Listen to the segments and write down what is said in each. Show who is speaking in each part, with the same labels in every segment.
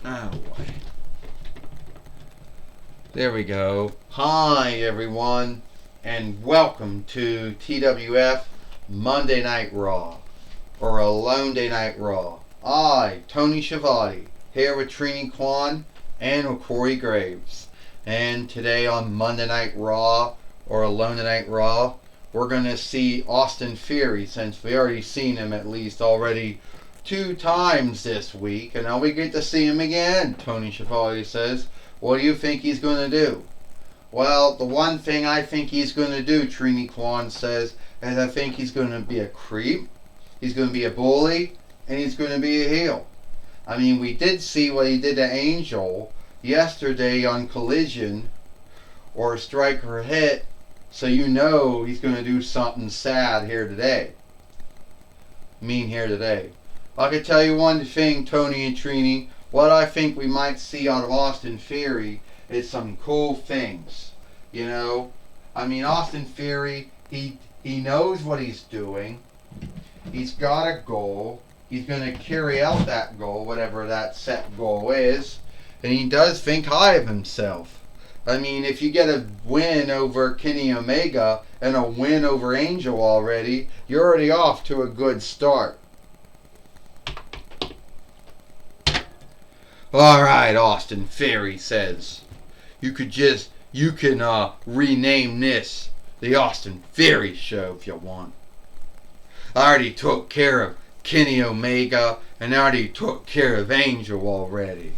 Speaker 1: Oh boy. There we go. Hi everyone, and welcome to TWF Monday Night Raw, or Alone Day Night Raw. I, Tony Schiavone, here with Trini Kwan and with Corey Graves. And today on Monday Night Raw, or Alone Night Raw, we're going to see Austin Theory, since we already seen him at least already 2 times this week, and now we get to see him again, Tony Schiavone says. What do you think he's going to do? Well, the one thing I think he's going to do, Trini Kwan says, is I think he's going to be a creep, he's going to be a bully, and he's going to be a heel. I mean, we did see what he did to Angel yesterday on Collision, or Striker Hit, so you know he's going to do something sad here today. Here today. I can tell you one thing, Tony and Trini. What I think we might see out of Austin Theory is some cool things. Austin Theory, he knows what he's doing. He's got a goal. He's going to carry out that goal, whatever that set goal is. And he does think high of himself. If you get a win over Kenny Omega and a win over Angel already, you're already off to a good start. Alright, Austin Theory says. You can rename this the Austin Theory Show if you want. I already took care of Kenny Omega and I already took care of Angel already.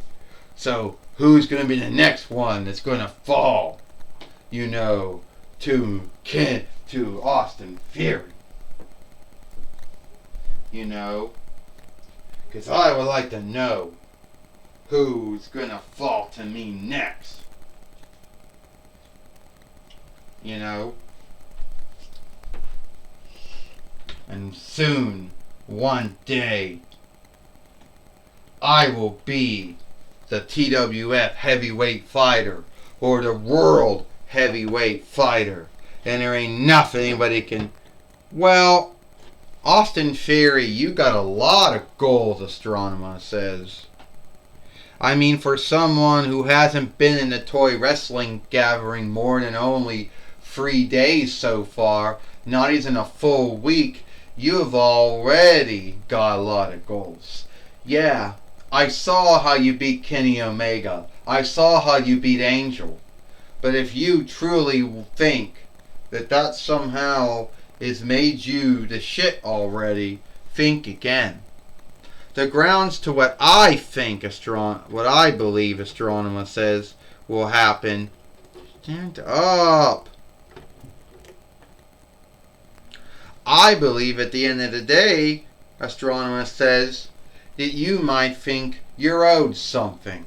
Speaker 1: So who's going to be the next one that's going to fall, to Austin Theory? Because I would like to know who's going to fall to me next. And soon, one day, I will be the TWF heavyweight fighter, or the world heavyweight fighter, and there ain't nothing anybody can. Well, Austin Theory, you got a lot of goals, Astronema says. For someone who hasn't been in the toy wrestling gathering more than only 3 days so far, not even a full week, you have already got a lot of goals. Yeah, I saw how you beat Kenny Omega. I saw how you beat Angel. But if you truly think that somehow has made you the shit already, think again. The grounds to what I believe Astronema says will happen. Stand up. I believe at the end of the day, Astronema says, that you might think you're owed something.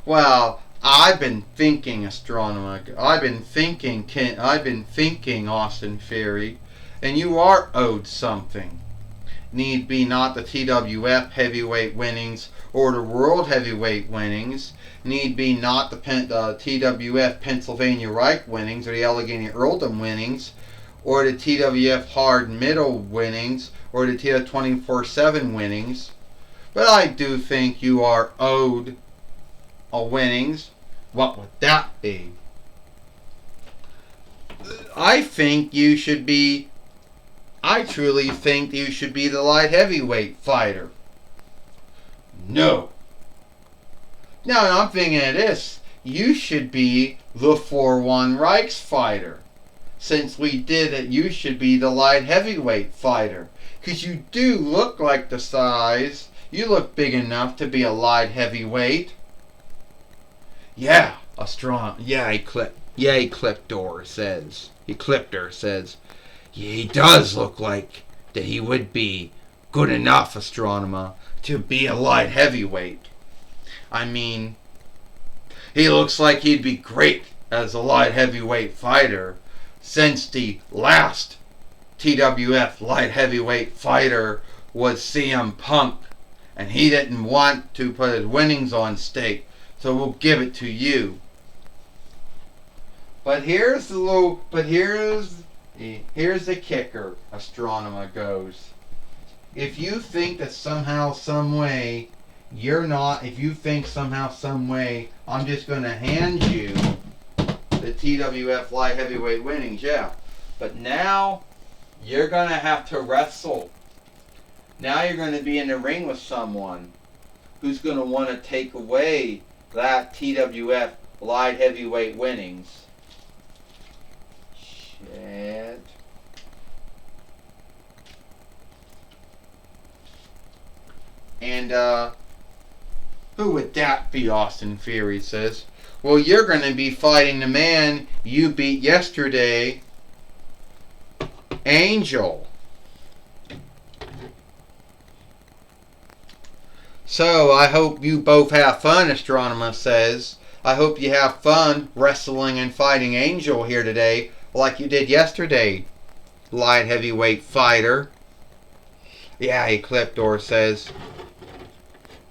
Speaker 1: Well, I've been thinking, Astronema. I've been thinking, Austin Theory, and you are owed something. Need be not the TWF heavyweight winnings or the world heavyweight winnings. Need be not the TWF Pennsylvania Reich winnings or the Allegheny Earldom winnings or the TWF Hard Middle winnings or the TWF 24/7 winnings. But I do think you are owed a winnings. What would that be? I truly think you should be the light heavyweight fighter. No. Now I'm thinking of this. You should be the 4-1 Reichs fighter. Since we did it, you should be the light heavyweight fighter. Because you do look like the size. You look big enough to be a light heavyweight. Yeah, a strong. He clipped her, says. Yeah, he does look like that he would be good enough, Astronema, to be a light heavyweight. He looks like he'd be great as a light heavyweight fighter, since the last TWF light heavyweight fighter was CM Punk, and he didn't want to put his winnings on stake, so we'll give it to you. But here's the kicker, Astronema goes. If you think that somehow, some way, you're not, if you think somehow, some way, I'm just going to hand you the TWF light heavyweight winnings, yeah. But now, you're going to have to wrestle. Now you're going to be in the ring with someone who's going to want to take away that TWF light heavyweight winnings. Shit. And, who would that be, Austin Theory says. Well, you're going to be fighting the man you beat yesterday, Angel. So, I hope you both have fun, Astronomer says. I hope you have fun wrestling and fighting Angel here today, like you did yesterday, light heavyweight fighter. Yeah, Ecliptor says.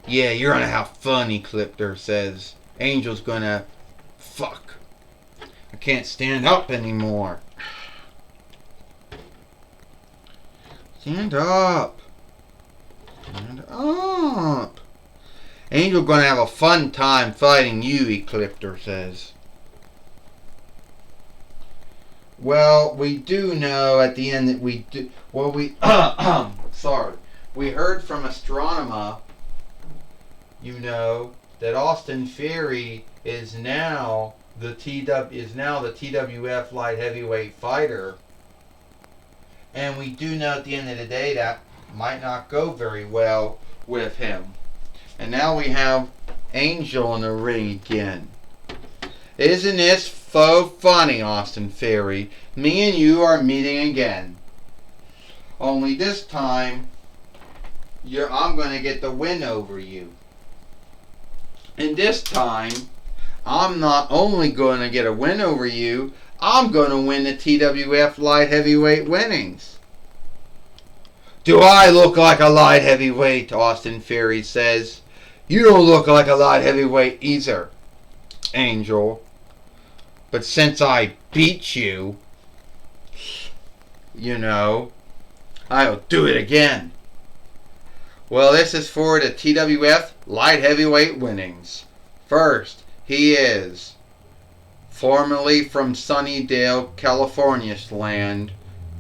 Speaker 1: Yeah, you're gonna have fun, Ecliptor says. Angel's gonna... Fuck. I can't stand up anymore. Stand up. Stand up. Angel gonna have a fun time fighting you, Ecliptor says. Well, we do know at the end that we do... Well, we... sorry. We heard from Astronomer, you know, that Austin Theory is now the TWF light heavyweight fighter. And we do know at the end of the day that might not go very well with him. And now we have Angel in the ring again. Isn't this so funny, Austin Theory? Me and you are meeting again. Only this time, I'm going to get the win over you. And this time, I'm not only going to get a win over you, I'm going to win the TWF light heavyweight winnings. Do I look like a light heavyweight? Austin Theory says. You don't look like a light heavyweight either, Angel. But since I beat you, you know, I'll do it again. Well, this is for the TWF light heavyweight winnings. First, he is formerly from Sunnydale, California land,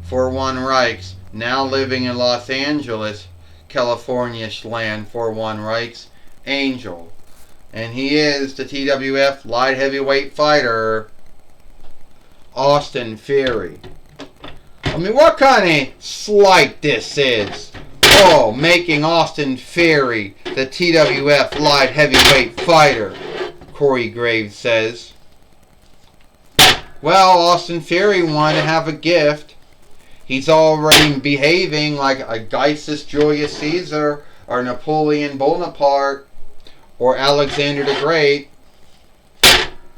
Speaker 1: 41 Reichs, now living in Los Angeles, California land, 41 Reichs, Angel. And he is the TWF light heavyweight fighter, Austin Theory. I mean, what kind of slight this is? Oh, making Austin Theory the TWF light heavyweight fighter, Corey Graves says. Well, Austin Theory wanted to have a gift. He's already behaving like a Gaius Julius Caesar or Napoleon Bonaparte or Alexander the Great.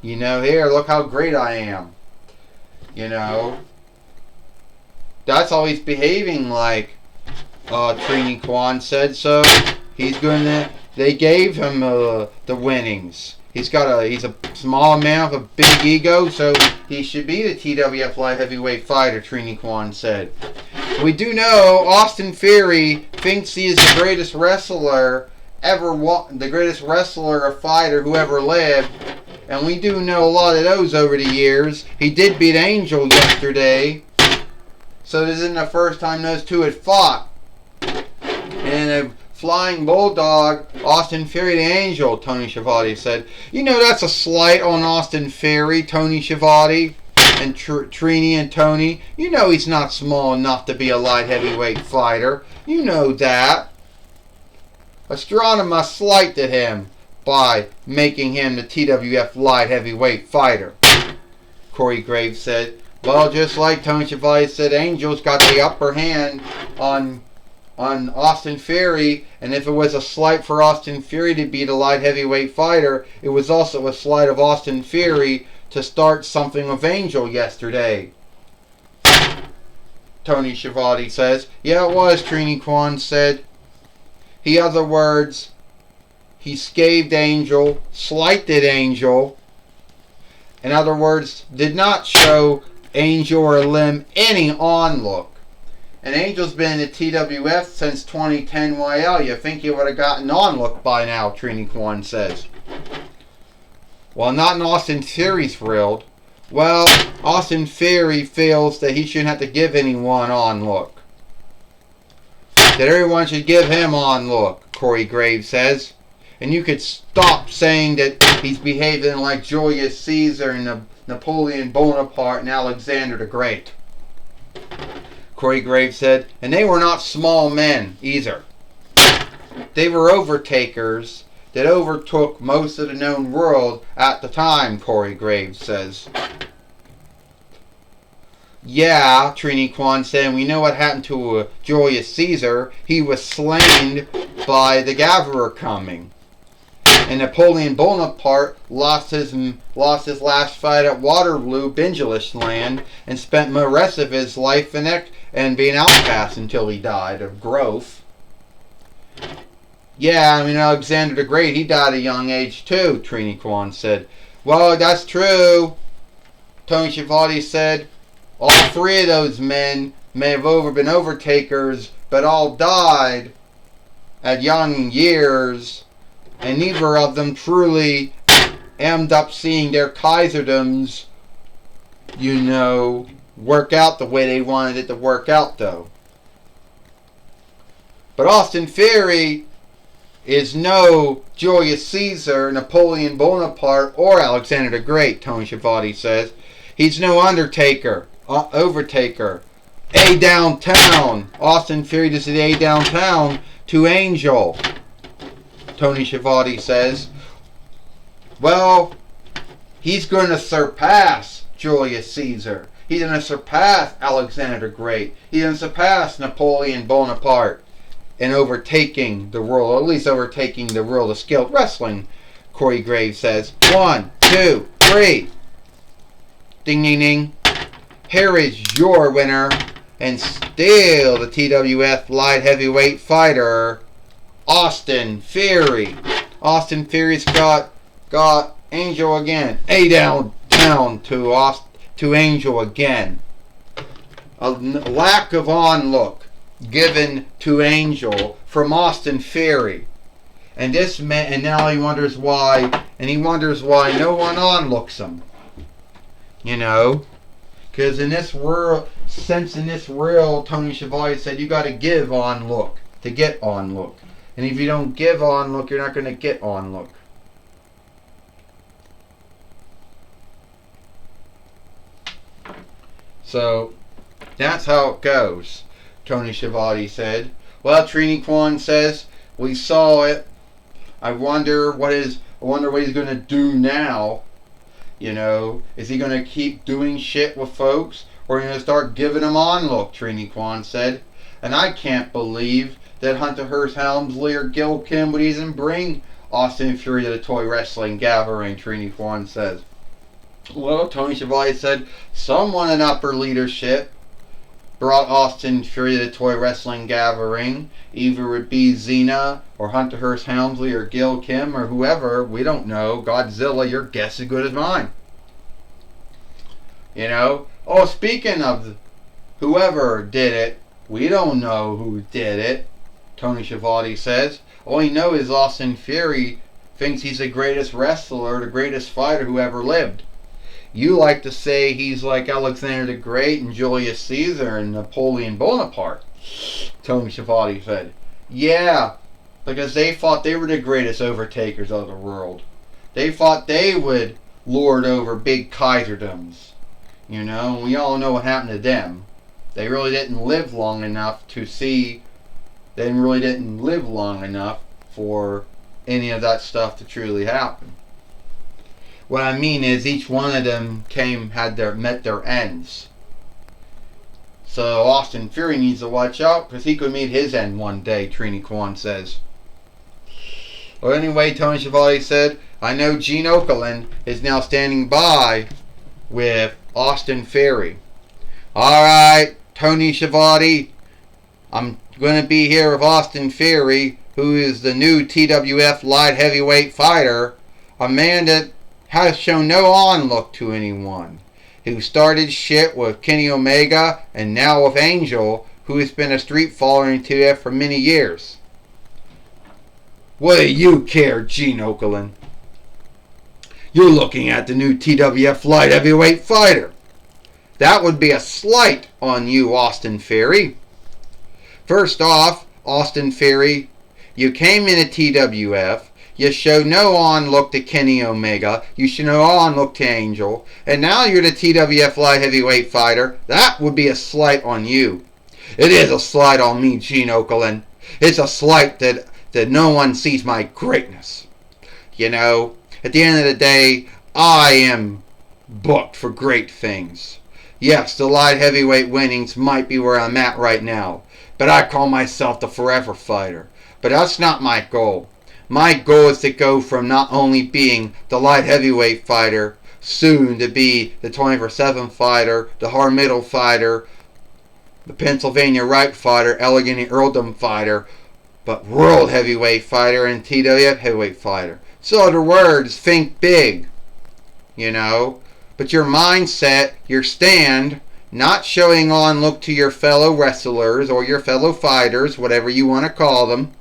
Speaker 1: You know, here, look how great I am. You know, that's all he's behaving like. Trini Kwan said so. He's gonna. They gave him the winnings. He's a small man with a big ego, so he should be the TWF light heavyweight fighter. Trini Kwan said. We do know Austin Theory thinks he is the greatest wrestler ever, the greatest wrestler or fighter who ever lived, and we do know a lot of those over the years. He did beat Angel yesterday, so this isn't the first time those two had fought. And a flying bulldog, Austin Theory the Angel, Tony Schiavone said. You know that's a slight on Austin Theory, Tony Schiavone, and Trini and Tony. You know he's not small enough to be a light heavyweight fighter. You know that. Astronomer slighted him by making him the TWF light heavyweight fighter, Corey Graves said. Well, just like Tony Schiavone said, Angel's got the upper hand on Austin Theory, and if it was a slight for Austin Theory to be the light heavyweight fighter, it was also a slight of Austin Theory to start something with Angel yesterday. Tony Schiavone says. Yeah, it was, Trini Kwan said. In other words, he scathed Angel, slighted Angel. In other words, did not show Angel or Lim any onlook. And Angel's been in the TWF since 2010 YL. You think he would have gotten on look by now, Trini Kwan says. Well, not in Austin Theory's thrilled. Well, Austin Theory feels that he shouldn't have to give anyone on look. That everyone should give him on look, Corey Graves says. And you could stop saying that he's behaving like Julius Caesar and Napoleon Bonaparte and Alexander the Great. Corey Graves said, and they were not small men either. They were overtakers that overtook most of the known world at the time, Corey Graves says. Yeah, Trini Kwan said, we know what happened to Julius Caesar. He was slain by the Gatherer coming. And Napoleon Bonaparte lost his last fight at Waterloo, Bingelish land, and spent the rest of his life and being outcast until he died of growth. Yeah, I mean, Alexander the Great, he died at a young age too, Trini Kwan said. Well, that's true, Tony Schiavone said. All three of those men may have been overtakers, but all died at young years, and neither of them truly ended up seeing their Kaiserdoms, work out the way they wanted it to work out, though. But Austin Theory is no Julius Caesar, Napoleon Bonaparte, or Alexander the Great, Tony Schiavone says. He's no overtaker. A downtown. Austin Theory does the A downtown to Angel, Tony Schiavone says. Well, he's going to surpass Julius Caesar. He's going to surpass Alexander the Great. He's going to surpass Napoleon Bonaparte in overtaking the world, or at least overtaking the world of skilled wrestling, Corey Graves says. 1, 2, 3. Ding, ding, ding. Here is your winner, and still the TWF light heavyweight fighter, Austin Theory. Austin Theory's got Angel again. A down to Angel again. A lack of on-look given to Angel from Austin Theory. And this man, and now he wonders why, no one on-looks him. Because in this world, Tony Schiavone said you got to give on-look to get on-look. And if you don't give on-look, you're not going to get on-look. So, that's how it goes, Tony Schiavone said. Well, Trini Kwan says, we saw it. I wonder what he's going to do now. Is he going to keep doing shit with folks? Or are you going to start giving them on-look, Trini Kwan said. And I can't believe that Hunter Hearst Helmsley or Gil Kim would even bring Austin Theory to the Toy Wrestling Gathering, Trini Kwan says. Well, Tony Schiavone said someone in upper leadership brought Austin Theory to the Toy Wrestling Gathering. Either it be Xena or Hunter Hearst Helmsley or Gil Kim or whoever. We don't know. Godzilla, your guess is as good as mine. Oh, speaking of whoever did it, we don't know who did it, Tony Schiavone says. All we know is Austin Theory thinks he's the greatest wrestler, the greatest fighter who ever lived. You like to say he's like Alexander the Great and Julius Caesar and Napoleon Bonaparte, Tony Schiavone said. Yeah, because they thought they were the greatest overtakers of the world. They thought they would lord over big Kaiserdoms. And we all know what happened to them. They really didn't live long enough for any of that stuff to truly happen. What I mean is each one of them met their ends. So Austin Theory needs to watch out because he could meet his end one day, Trini Kwan says. Well, anyway, Tony Schiavone said, I know Gene Okerlund is now standing by with Austin Theory. Alright, Tony Schiavone, I'm going to be here with Austin Theory, who is the new TWF light heavyweight fighter, a man that has shown no on-look to anyone, who started shit with Kenny Omega and now with Angel, who has been a street follower in TWF for many years. What do you care, Gene Okerlund? You're looking at the new TWF light heavyweight fighter. That would be a slight on you, Austin Theory. First off, Austin Theory, you came into TWF, you show no on-look to Kenny Omega, you show no on-look to Angel, and now you're the TWF light heavyweight fighter. That would be a slight on you. It is a slight on me, Gene Okerlund. It's a slight that no one sees my greatness. You know, at the end of the day, I am booked for great things. Yes, the light heavyweight winnings might be where I'm at right now, but I call myself the forever fighter. But that's not my goal. My goal is to go from not only being the light heavyweight fighter, soon to be the 24/7 fighter, the hard middle fighter, the Pennsylvania Right fighter, Allegheny Earldom fighter, but world heavyweight fighter and TWF heavyweight fighter. So in other words, think big, you know. But your mindset, your stand, not showing on look to your fellow wrestlers or your fellow fighters, whatever you want to call them,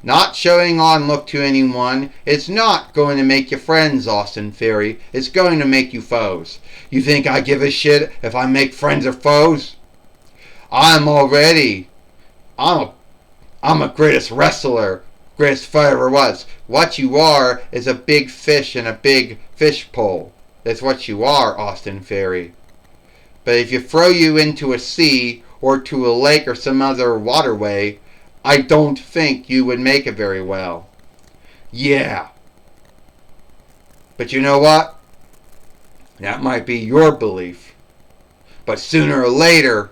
Speaker 1: not showing on look to anyone, it's not going to make you friends, Austin Theory. It's going to make you foes. You think I give a shit if I make friends or foes? I'm a greatest wrestler, greatest fighter ever was. What you are is a big fish in a big fish pole. That's what you are, Austin Theory. But if you throw you into a sea or to a lake or some other waterway, I don't think you would make it very well. Yeah. But you know what? That might be your belief. But sooner or later,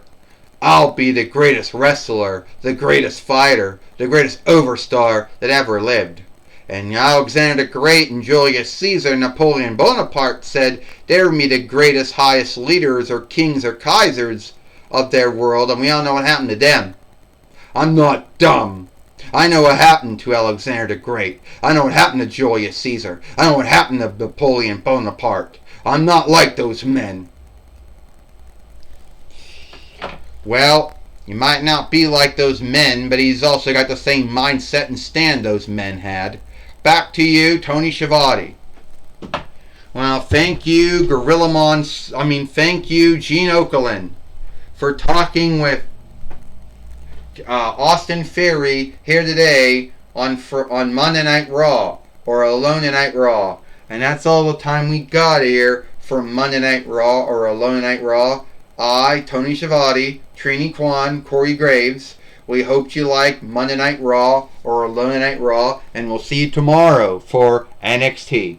Speaker 1: I'll be the greatest wrestler, the greatest fighter, the greatest overstar that ever lived. And Alexander the Great and Julius Caesar and Napoleon Bonaparte said they were the greatest, highest leaders or kings or kaisers of their world, and we all know what happened to them. I'm not dumb. I know what happened to Alexander the Great. I know what happened to Julius Caesar. I know what happened to Napoleon Bonaparte. I'm not like those men. Well, you might not be like those men, but he's also got the same mindset and stand those men had. Back to you, Tony Schiavone. Well, thank you, thank you, Gene Okerlund, for talking with Austin Theory here today on Monday Night Raw, or Alone Night Raw. And that's all the time we got here for Monday Night Raw or Alone Night Raw. I, Tony Schiavone, Trini Kwan, Corey Graves, we hope you like Monday Night Raw or Alone Night Raw, and we'll see you tomorrow for NXT.